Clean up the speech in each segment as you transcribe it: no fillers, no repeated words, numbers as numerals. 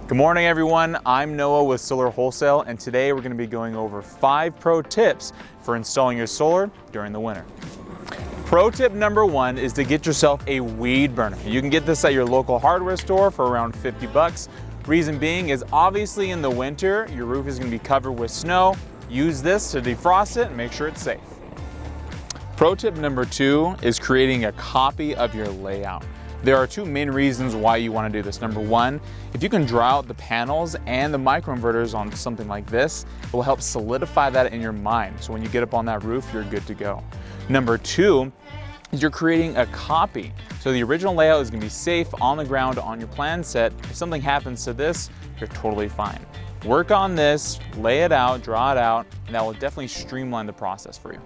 Good morning, everyone. I'm Noah with Solar Wholesale, and today we're going to be going over 5 pro tips for installing your solar during the winter. Pro tip number 1 is to get yourself a weed burner. You can get this at your local hardware store for around 50 bucks. Reason being is obviously in the winter, your roof is going to be covered with snow. Use this to defrost it and make sure it's safe. Pro tip number 2 is creating a copy of your layout. There are 2 main reasons why you want to do this. Number 1, if you can draw out the panels and the microinverters on something like this, it will help solidify that in your mind. So when you get up on that roof, you're good to go. Number 2 is you're creating a copy. So the original layout is going to be safe on the ground on your plan set. If something happens to this, you're totally fine. Work on this, lay it out, draw it out, and that will definitely streamline the process for you.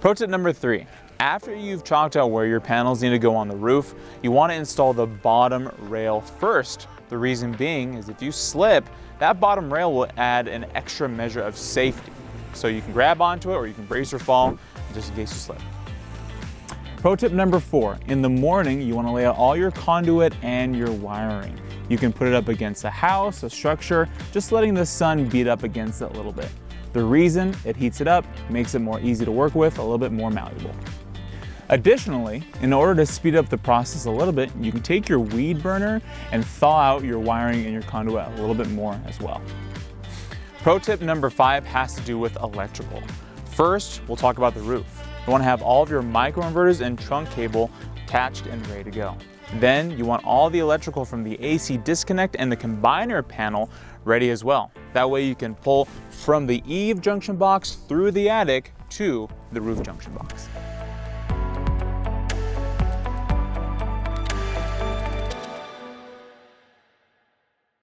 Pro tip number 3. After you've chalked out where your panels need to go on the roof, you want to install the bottom rail first. The reason being is if you slip, that bottom rail will add an extra measure of safety. So you can grab onto it or you can brace or fall just in case you slip. Pro tip number 4, in the morning you want to lay out all your conduit and your wiring. You can put it up against a house, a structure, just letting the sun beat up against it a little bit. The reason, it heats it up, makes it more easy to work with, a little bit more malleable. Additionally, in order to speed up the process a little bit, you can take your weed burner and thaw out your wiring and your conduit a little bit more as well. Pro tip number 5 has to do with electrical. First, we'll talk about the roof. You want to have all of your microinverters and trunk cable attached and ready to go. Then you want all the electrical from the AC disconnect and the combiner panel ready as well. That way you can pull from the eave junction box through the attic to the roof junction box.